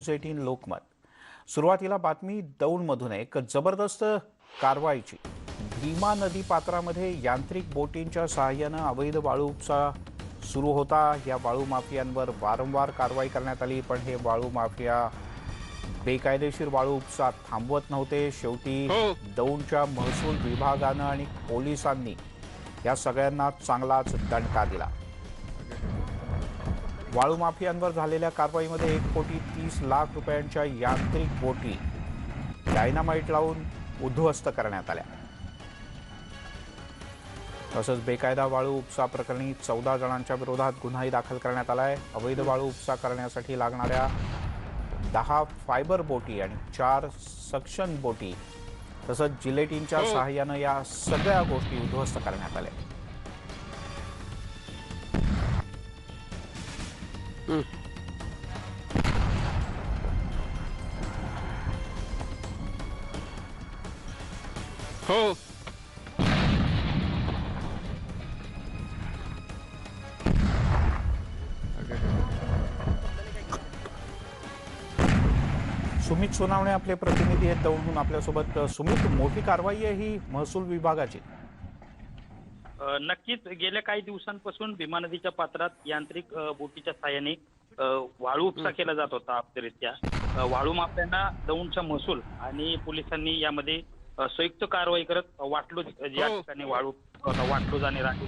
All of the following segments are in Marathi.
18 लोकमत। सुरुवातीला बातमी दौंडमधून एक जबरदस्त कारवाईची। भीमा नदी पात्रामध्ये यांत्रिक बोटींच्या सहाय्याने अवैध वाळू उपसा सुरू होता। या वाळू माफियांवर वारंवार कारवाई करण्यात आली, पण हे वाळू माफिया बेकायदेशीर वाळू उपसा थांबवत नव्हते। शेवटी दौंडच्या महसूल विभागाने आणि पोलिसांनी या सगळ्यांना चांगलाच दणका दिला। वाळू माफियांवर झालेल्या कारवाईमध्ये 1,30,00,000 रुपयांच्या यांत्रिक बोटी डायनामाइट लावून उद्ध्वस्त करण्यात आल्या। तसंच बेकायदा वाळू उपसा प्रकरणी 14 जणांच्या विरोधात गुन्हाही दाखल करण्यात आला आहे। अवैध वाळू उपसा करण्यासाठी लागणाऱ्या 10 फायबर बोटी आणि 4 सक्शन बोटी तसंच जिलेटिनच्या सहाय्याने या सगळ्या गोष्टी उद्ध्वस्त करण्यात आल्या। हो सुमित सोनावणे आपले प्रतिनिधी आहेत दौंडहून आपल्यासोबत। सुमित, मोठी कारवाई आहे ही महसूल विभागाची। नक्कीच गेल्या काही दिवसांपासून भीमा नदीच्या पात्रात यांत्रिक बोटीच्या साहाय्याने वाळू उपसा केला जात होता अवैधरित्या। वाळू माफियांना दौंडच्या महसूल आणि पोलिसांनी यामध्ये संयुक्त कारवाई करत वाटलूज या ठिकाणी वाळू वाटलूज आणि राठी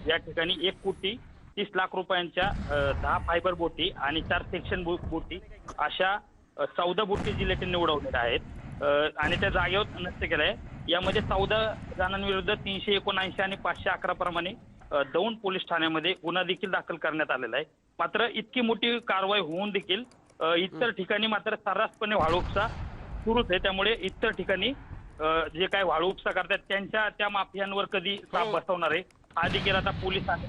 या ठिकाणी 1,30,00,000 रुपयांच्या 10 फायबर बोटी आणि 4 सेक्शन बोटी अशा 14 बोटी जिलेटिनने उडवलेल्या आहेत आणि त्या जागेवर नष्ट केल्या आहे। यामध्ये 14 जणांविरुद्ध 379 आणि 511 प्रमाणे दौंड पोलीस ठाण्यामध्ये गुन्हा देखील दाखल करण्यात आलेला आहे। मात्र इतकी मोठी कारवाई होऊन देखील इतर ठिकाणी मात्र सर्रासपणे वाळू उपसा सुरूच आहे। त्यामुळे इतर ठिकाणी जे काही वाळू उपसा करतात त्यांच्या त्या माफियांवर कधी चाप बसवणार आहे हा देखील आता पोलिसांनी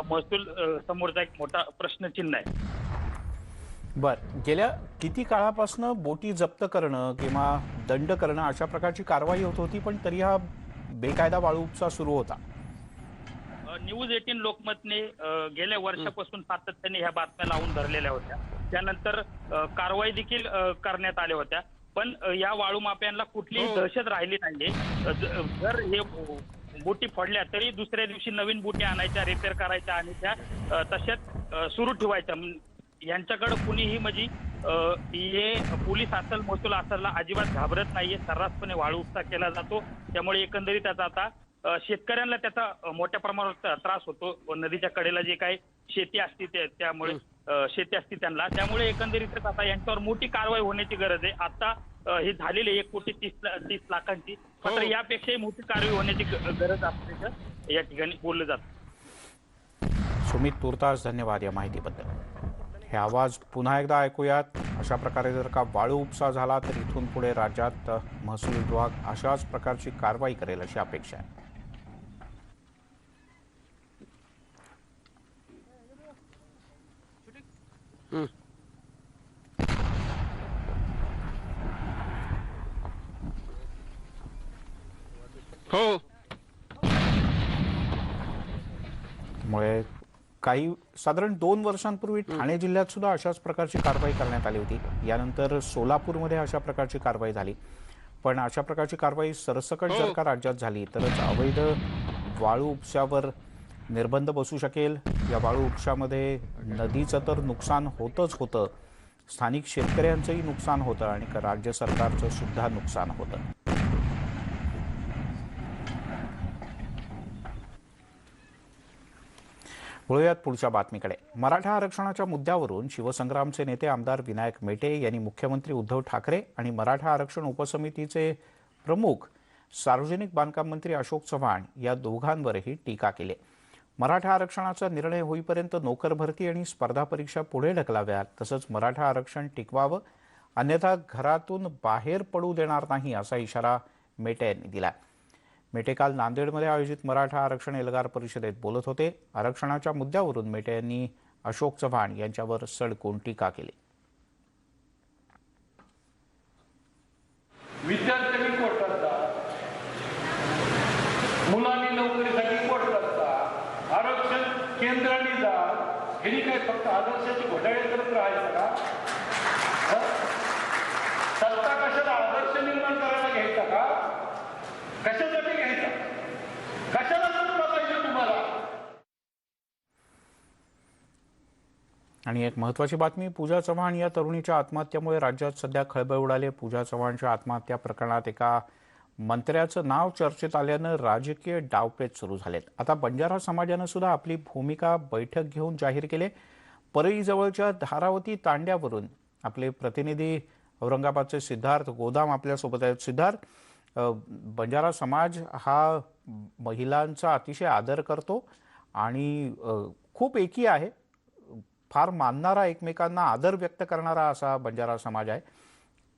महसूल समोरचा एक मोठा प्रश्नचिन्ह आहे। बर, गेल्या किती काळापासून बोटी जप्त करणं किंवा दंड करणं अशा प्रकारची कारवाई होत होती, पण तरी हा बेकायदा वाळू उपसा सुरू होता? न्यूज 18 लोकमतने गेल्या वर्षापासून सातत्याने ह्या बातम्या लावून धरलेल्या होत्या। त्यानंतर कारवाई देखील करण्यात आल्या होत्या, पण या वाळू माफियांना कुठलीही दहशत राहिली नाहीये। जर हे बोटी फोडल्या तरी दुसऱ्या दिवशी नवीन बोटी आणायच्या, रिपेअर करायच्या आणि त्या तशाच सुरू ठेवायच्या। यांच्याकडे कुणीही म्हणजे हे पोलीस असेल महसूल असेलला अजिबात घाबरत नाहीये। सर्रासपणे वाळू उपसा केला जातो। त्यामुळे एकंदरीत त्याचा आता शेतकऱ्यांना त्याचा मोठ्या प्रमाणावर त्रास होतो। नदीच्या कडेला जे काही शेती असते त्यामुळे शेती असते त्यांना, त्यामुळे एकंदरीतच आता यांच्यावर मोठी कारवाई होण्याची गरज आहे। आता हे झालेले 1,30,00,000 मात्र यापेक्षाही मोठी कारवाई होण्याची गरज असल्याचं या ठिकाणी बोललं जातं। सुमित, तुर्तास धन्यवाद या माहितीबद्दल। हे आवाज पुन्हा एकदा ऐकूयात। अशा प्रकारे जर का वाळू उपसा झाला तर इथून पुढे राज्यात महसूल विभाग अशाच प्रकारची कारवाई करेल अशी अपेक्षा आहे। हो त्यामुळे काही साधारण 2 वर्षांपूर्वी ठाणे जिल्ह्यात सुद्धा अशाच प्रकारची कारवाई करण्यात आली होती। यानंतर सोलापूरमध्ये अशा प्रकारची कारवाई झाली, पण अशा प्रकारची कारवाई सरसकट जर का राज्यात झाली तरच अवैध वाळू उपशावर निर्बंध बसू शकेल। या वाळू उपशामध्ये नदीचं तर नुकसान होतच होतं, स्थानिक शेतकऱ्यांचंही नुकसान होतं आणि राज्य सरकारचं सुद्धा नुकसान होतं। वळूयात पुढच्या बातमीकडे। मराठा आरक्षणाच्या मुद्द्यावरून शिवसंग्रामचे नेते आमदार विनायक मेटे यांनी मुख्यमंत्री उद्धव ठाकरे आणि मराठा आरक्षण उपसमितीचे प्रमुख सार्वजनिक बांधकाम मंत्री अशोक चव्हाण या दोघांवरही टीका केली। मराठा आरक्षणाचा निर्णय होईपर्यंत नोकर भरती आणि स्पर्धा परीक्षा पुढे ढकलाव्यात, तसंच मराठा आरक्षण टिकवावं, अन्यथा घरातून बाहेर पडू देणार नाही असा इशारा मेटे यांनी दिला। मेटे काल नांदेडमध्ये आयोजित मराठा आरक्षण एल्गार परिषदेत बोलत होते। आरक्षणाच्या मुद्द्यावरून मेटे यांनी अशोक चव्हाण यांच्यावर सडकून टीका केली। विद्यार्थ्यांनी कोर्ट करतात, मुलांनी नोकरीसाठी कोर्ट करतात, आरक्षण केंद्राने जा, हे काय फक्त आदर्शाची घोटाळे करत राहायचं का? निर्माण करायला घ्यायचा का? कशासाठी घ्यायचा? कशाला सत्ता पाहिजे तुम्हाला? आणि एक महत्त्वाची बातमी, पूजा चव्हाण या तरुणीच्या आत्महत्येमुळे राज्यात सध्या खळबळ उडाली. पूजा चव्हाणच्या आत्महत्या प्रकरणात एका मंत्र्याचं नाव चर्चेत आल्यानं राजकीय डावपेच सुरू झालेत. आता बंजारा समाजानं सुद्धा आपली भूमिका बैठक घेऊन जाहीर केले. परळीजवळच्या धारावती तांड्यावरून आपले प्रतिनिधी औरंगाबादचे सिद्धार्थ गोदाम आपल्यासोबत आहेत. सिद्धार्थ, बंजारा समाज हा महिलांचा अतिशय आदर करतो आणि खूप एकी आहे, फार मानणारा, एकमेकांना आदर व्यक्त करणारा असा बंजारा समाज आहे.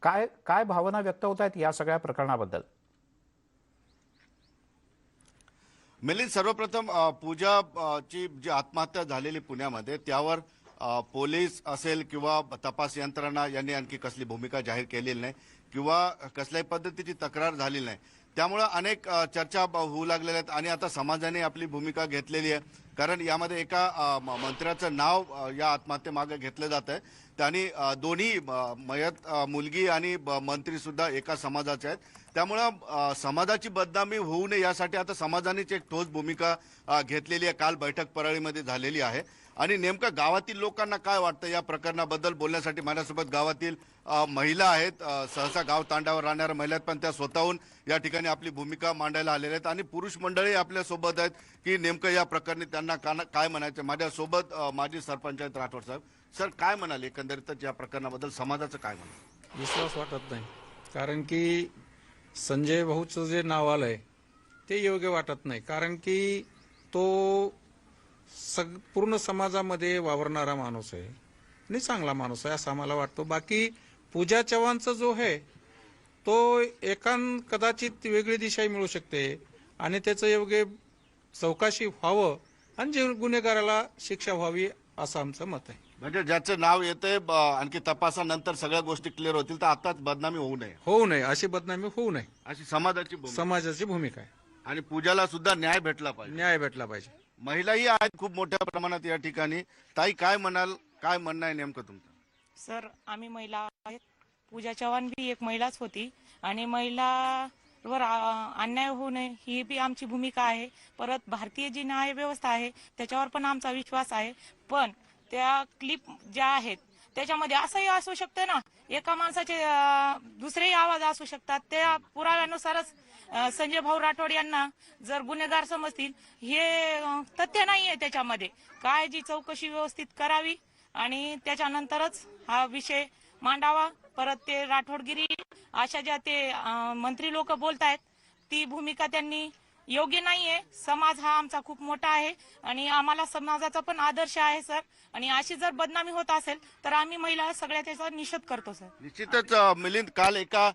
काय काय भावना व्यक्त होत आहेत या सगळ्या प्रकरणाबद्दल? मिलिंद, सर्वप्रथम पूजाची जी आत्महत्या झालेली पुण्यामध्ये त्यावर पोलीस असेल किंवा तपास यंत्रणा यांनी आणखी कसली भूमिका जाहीर केलेली नाही किंवा कसल्याही पद्धतीची तक्रार झालेली नाही. त्यामुळे अनेक चर्चा होऊ लागलेल्या आहेत आणि आता समाजाने आपली भूमिका घेतलेली आहे. कारण यामध्ये एका मंत्र्याचं नाव या आत्महत्येमागे घेतलं जात आहे. त्यांनी दोन्ही मयत मुलगी आणि मंत्री सुद्धा एका समाजाचे आहेत. त्यामुळं समाजाची बदनामी होऊ नये यासाठी आता समाजानेच एक ठोस भूमिका घेतलेली आहे. काल बैठक परळीमध्ये झालेली आहे आणि नेमकं गावातील लोकांना काय वाटतं या प्रकरणाबद्दल बोलण्यासाठी माझ्यासोबत गावातील महिला आहेत. सहसा गाव तांड्यावर राहणाऱ्या महिला आहेत, पण त्या स्वतःहून या ठिकाणी आपली भूमिका मांडायला आलेल्या आहेत आणि पुरुष मंडळी आपल्या सोबत आहेत की नेमकं या प्रकरणी त्यांना काय म्हणायचं. माझ्यासोबत माजी सरपंच आहेत राठोड साहेब. सर, काय म्हणाले एकंदरीतच या प्रकरणाबद्दल, समाजाचं काय म्हणाल? विश्वास वाटत नाही, कारण की संजय भाऊचं जे नाव आलंय ते योग्य वाटत नाही. कारण की तो पूर्ण समाजामध्ये वावरणारा माणूस आहे आणि चांगला माणूस आहे असं आम्हाला वाटतो. बाकी पूजा चव्हाणचा जो आहे तो कदाचित वेगळी दिशा मिळू शकते आणि त्याचं योग्य चौकशी व्हावं आणि जे गुन्हेगाराला शिक्षा व्हावी असं आमचं मत आहे. म्हणजे ज्याचं नाव येतंय आणखी तपासानंतर सगळ्या गोष्टी क्लिअर होतील, तर आताच बदनामी होऊ नये अशी बदनामी होऊ नये अशी समाजाची भूमिका आहे. आणि पूजाला सुद्धा न्याय भेटला पाहिजे. महिलाही आहेत खूप मोठ्या प्रमाणात या ठिकाणी. ताई, काय म्हणाल? काय म्हणणं आहे नेमकं तुमचं? सर, आम्ही महिला आहेत. पूजा चव्हाण भी एक महिलाच होती आणि महिलावर अन्याय होऊ नये ही बी आमची भूमिका आहे. परत भारतीय जी न्याय व्यवस्था आहे त्याच्यावर पण आमचा विश्वास आहे. पण त्या क्लिप ज्या आहेत त्याच्यामध्ये असंही असू शकतं ना, एका माणसाचे दुसरेही आवाज असू शकतात. त्या पुराव्यानुसारच संजय भाऊ राठोड यांना जर गुन्हेगार समजतील, हे तथ्य नाहीये त्याच्यामध्ये. काय जी चौकशी व्यवस्थित करावी आणि त्याच्यानंतरच हा विषय मांडावा. परत ते राठोडगिरी अशा ज्या ते मंत्री लोक बोलतायत ती भूमिका त्यांनी योग्य नाहीये. समाज हा आमचा खूप मोठा आहे आणि आम्हाला समाजाचा पण आदर्श आहे सर. आणि अशी जर बदनामी होत असेल तर आम्ही महिला सगळ्या त्याचा निषेध करतो सर. निश्चितच मिलिंद, काल एका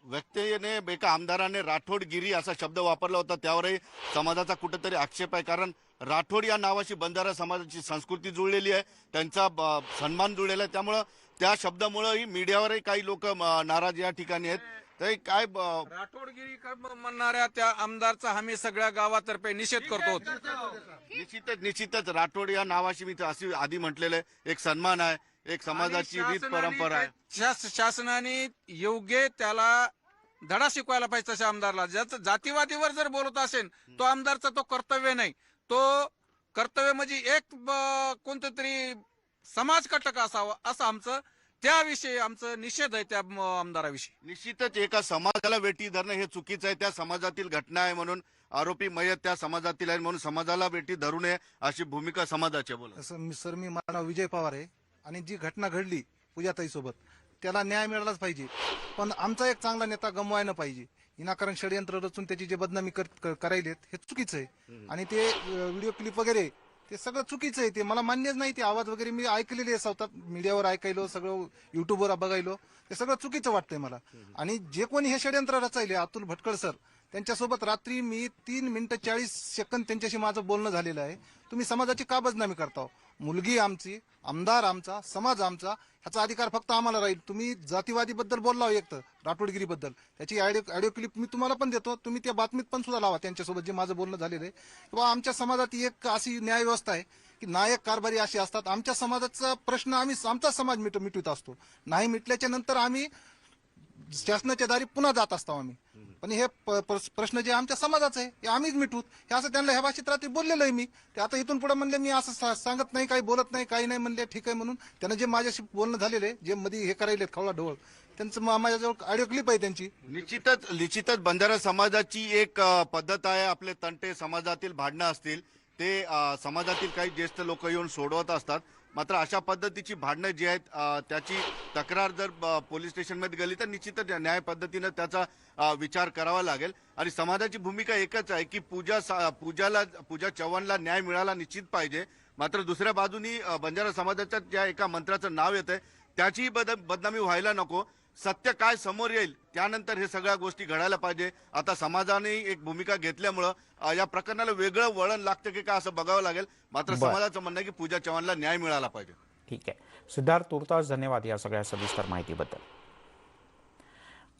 व्यक्तीने, एका आमदाराने राठोडगिरी असा शब्द वापरला होता. त्यावरही समाजाचा कुठेतरी आक्षेप आहे. कारण राठोड या नावाशी बंजारा समाजाची संस्कृती जुळलेली आहे, त्यांचा सन्मान जुळलेला आहे. त्यामुळं त्या शब्दामुळेही मीडियावरही काही लोक नाराज या ठिकाणी आहेत. तर काय राठोडगिरी म्हणणाऱ्या त्या आमदारचा आम्ही सगळ्या गावातर्फे निषेध करतो. निश्चितच राठोड या नावाशी मी अशी आधी म्हटलेलं आहे, एक सन्मान आहे, एक समाजाची रीत परंपरा आहे. शासनाने योग्य त्याला धडा शिकवायला पाहिजे तशा आमदारला. ज्याचं जातीवादीवर जर बोलत असेल तो आमदारचा तो कर्तव्य नाही. तो कर्तव्य म्हणजे एक कोणतं तरी समाजकटक असावं असं आमचं, त्याविषयी आमचं निषेध आहे त्या आमदाराविषयी. निश्चितच एका समाजाला वेठी धरणं हे चुकीचं आहे. त्या समाजातील घटना आहे म्हणून आरोपी मयत त्या समाजातील आहे म्हणून समाजाला वेठी धरू नये अशी भूमिका समाजाची. बोला सर, मी माझं नाव विजय पवार आहे आणि जी घटना घडली पूजाताई सोबत त्याला न्याय मिळालाच पाहिजे. पण आमचा एक चांगला नेता गमवायला पाहिजे. विनाकारण षडयंत्र रचून त्याची जे बदनामी करायलेत हे चुकीचं आहे. आणि ते व्हिडिओ क्लिप वगैरे ते सगळं चुकीचं आहे. ते मला मान्यच नाही. ते आवाज वगैरे मी ऐकलेले स्वतः मीडियावर ऐकायलो, सगळं युट्यूबवर बघायलो. ते सगळं चुकीचं वाटतंय मला. आणि जे कोणी हे षडयंत्र रचायले, अतुल भटकळ सर, त्यांच्यासोबत रात्री मी 3 मिनिटं 40 सेकंद त्यांच्याशी माझं बोलणं झालेलं आहे. तुम्ही समाजाची का बदनामी करता? मुलगी आमची, आमदार आमचा, समाज आमचा, ह्याचा अधिकार फक्त आम्हाला राहील. तुम्ही जातीवादीबद्दल बोलला एक तर राठोडगिरीबद्दल, त्याची ऑडिओ क्लिप मी तुम्हाला पण देतो. तुम्ही त्या बातमीत पण सुद्धा लावा त्यांच्यासोबत जे माझं बोलणं झालेलं आहे. किंवा आमच्या समाजात एक अशी न्याय व्यवस्था आहे की नायक कारभारी असे असतात. आमच्या समाजाचा प्रश्न आमचा समाज मिटवित असतो. नाही मिटल्याच्या नंतर आम्ही शासनाच्या दारी पुन्हा जात असतो आम्ही. पण हे प्रश्न जे आमच्या समाजाचे आहे हे आम्हीच मिटवूत हे असं त्यांना ह्या भाषेत रात्री बोललेलं आहे मी. ते आता इथून पुढे म्हणले मी असं सांगत नाही, काही बोलत नाही, काही नाही म्हणले. ठीक आहे म्हणून त्यांना जे माझ्याशी बोलणं झालेलं आहे, जे मध्ये हे करायले खवळा ढोळ, त्यांचं माझ्याजवळ ऑडिओ क्लिप आहे त्यांची. निश्चितच बंजारा समाजाची एक पद्धत आहे. आपले तंटे समाजातील भांडणं असतील ते समाजातील काही ज्येष्ठ लोक येऊन सोडवत असतात. मात्र अशा पद्धतीची भांडणं जी आहेत त्याची तक्रार जर पोलीस स्टेशनमध्ये गेली तर निश्चितच न्याय पद्धतीनं त्याचा विचार करावा लागेल. आणि समाजाची भूमिका एकच आहे की पूजा चव्हाणला न्याय मिळाला निश्चित पाहिजे. मात्र दुसऱ्या बाजूनी बंजारा समाजाच्या ज्या एका मंत्र्याचं नाव येतंय त्याची बदनामी व्हायला नको. सत्य काय समोर येईल त्यानंतर हे सगळ्या गोष्टी घडायला पाहिजे. आता समाजाने एक भूमिका घेतल्यामुळं या प्रकरणाला वेगळं वळण लागतं की काय असं बघावं लागेल. मात्र समाजाचं म्हणणं आहे की पूजा चव्हाणला न्याय मिळाला पाहिजे. ठीक आहे सिद्धार्थ, तुर्तास धन्यवाद या सगळ्या सविस्तर माहितीबद्दल.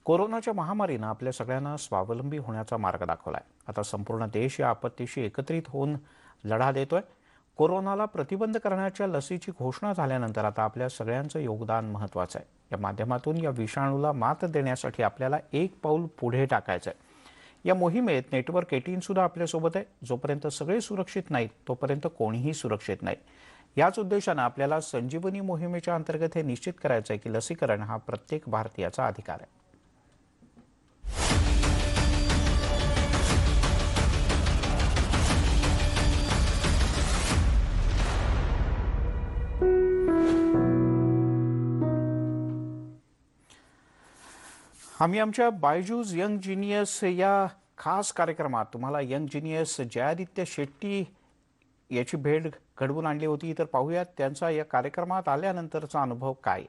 कोरोनाच्या महामारीनं आपल्या सगळ्यांना स्वावलंबी होण्याचा मार्ग दाखवलाय. आता संपूर्ण देश या आपत्तीशी एकत्रित होऊन लढा देतोय. कोरोनाला प्रतिबंध करण्याच्या लसीची घोषणा झाल्यानंतर आता आपल्या सगळ्यांचं योगदान महत्त्वाचं आहे. या माध्यमातून या विषाणूला मात देण्यासाठी आपल्याला एक पाऊल पुढे टाकायचं आहे. या मोहिमेत नेटवर्क 18 सुद्धा आपल्यासोबत आहे. जोपर्यंत सगळे सुरक्षित नाहीत तोपर्यंत कोणीही सुरक्षित नाही. याच उद्देशानं आपल्याला संजीवनी मोहिमेच्या अंतर्गत हे निश्चित करायचं आहे की लसीकरण हा प्रत्येक भारतीयाचा अधिकार आहे. आम्ही आमच्या बायजूस यंग जिनियस या खास कार्यक्रमात तुम्हाला यंग जिनियस जयादित्य शेट्टी याची भेट घडवून आणली होती. तर पाहूयात त्यांचा या कार्यक्रमात आल्यानंतरचा अनुभव काय.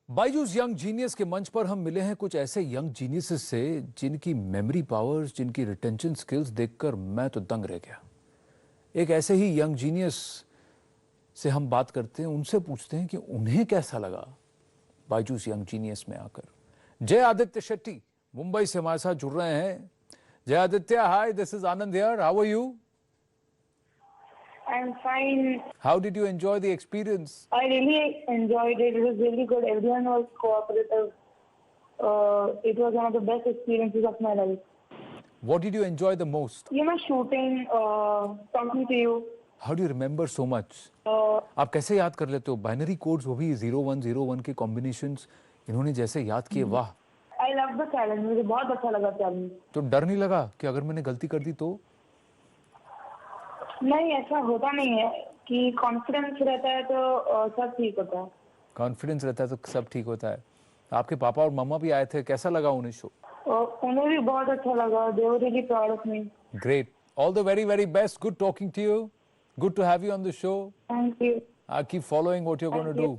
बायजूस यंग जीनियस के मंच पर हम मिले हैं कुछ ऐसे यंग जीनियसेस से जिनकी मेमोरी पावर्स, जिनकी रिटेंशन स्किल्स देखकर मैं तो दंग रह गया. एक ऐसे ही यंग जीनियस से हम बात करते हैं, उनसे पूछते हैं कि उन्हें कैसा लगा बायजूस यंग जीनियस में आकर. जय आदित्य शेट्टी मुंबई से हमारे साथ जुड़ रहे हैं. जय Aditya, hi, this is Anand here. How are you? I'm fine. How did you enjoy the experience? I really enjoyed it. It was really good. Everyone was cooperative. It was one of the best experiences of my life. What did you enjoy the most? You know, shooting, talking to you. How do you remember so much? आप कैसे याद कर लेते हो बाइनरी कोड्स, वो भी 0101 के कॉम्बिनेशंस इन्होंने जैसे याद किए, वाह. I love the challenge. मुझे बहुत अच्छा लगा चैलेंज. तो डर नहीं लगा कि अगर मैंने गलती कर दी तो? नहीं, ऐसा होता नहीं है कि कॉन्फिडेंस रहता है तो सब ठीक होता है. कॉन्फिडेंस रहता है तो सब ठीक होता है. आपके पापा और मम्मा भी आए थे, कैसा लगा उन्हें शो? उन्हें भी बहुत अच्छा लगा. They were really proud of me. Great. All the very, very best. Good talking to you. Good to have you on the show. Thank you. I'll keep following what you're going to do.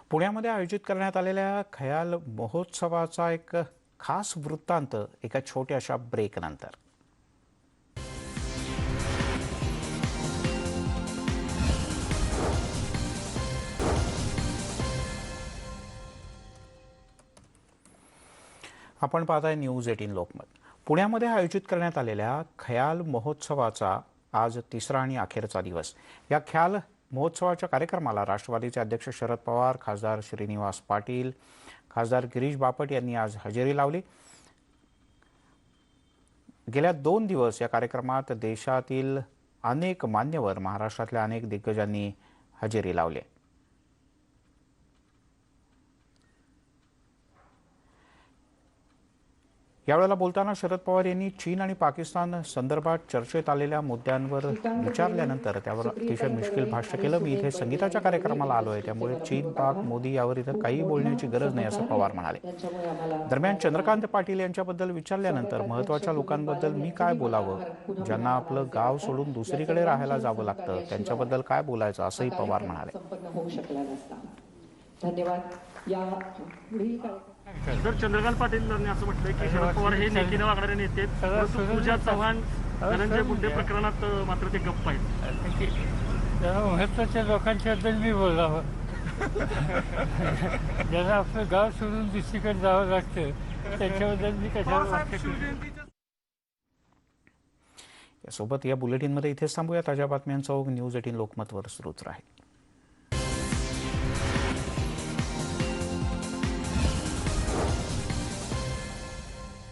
पुण्यामध्ये आयोजित करण्यात आलेल्या खयाल महोत्सवाचा एक खास वृत्तांत एका छोट्याशा ब्रेक नंतर. आपण पाहताय न्यूज 18 लोकमत. पुण्यामध्ये आयोजित करण्यात आलेल्या खयाल महोत्सवाचा आज तिसरा आणि अखेरचा दिवस. या ख्याल महोत्सवाच्या कार्यक्रमाला राष्ट्रवादीचे अध्यक्ष शरद पवार, खासदार श्रीनिवास पाटील, खासदार गिरीश बापट यांनी आज हजेरी लावली. गेल्या 2 दिवस या कार्यक्रमात देशातील अनेक मान्यवर, महाराष्ट्रातल्या अनेक दिग्गजांनी हजेरी लावली. यावेळेला बोलताना शरद पवार यांनी चीन आणि पाकिस्तान संदर्भात चर्चेत आलेल्या मुद्द्यांवर विचारल्यानंतर त्यावर अतिशय मुश्किल भाष्य केलं. मी इथे संगीताच्या कार्यक्रमाला आलो आहे, त्यामुळे चीन, पाक, मोदी यावर इथं काही बोलण्याची गरज नाही असं पवार म्हणाले. दरम्यान चंद्रकांत पाटील यांच्याबद्दल विचारल्यानंतर महत्त्वाच्या लोकांबद्दल मी काय बोलावं, ज्यांना आपलं गाव सोडून दुसरीकडे राहायला जावं लागतं त्यांच्याबद्दल काय बोलायचं असंही पवार म्हणाले. तर चंद्रकांत पाटील यांनी असं म्हटलंय की शरद पवार हे नेकीने वागणारे नेते, परंतु पूजा चव्हाण, धनंजय मुंडे प्रकरणात मात्र ते गप्प आहेत. महत्वाच्या लोकांच्याबद्दल मी बोलावं. ज्यांना आपलं गाव सोडून दुसरीकडे जावं लागतं त्याच्याबद्दल मी कशाला वाटतं. यासोबत या बुलेटिनमध्ये इथेच थांबूया. ताज्या बातम्यांचा ओघ न्यूज 18 लोकमतवर सुरूच राहील.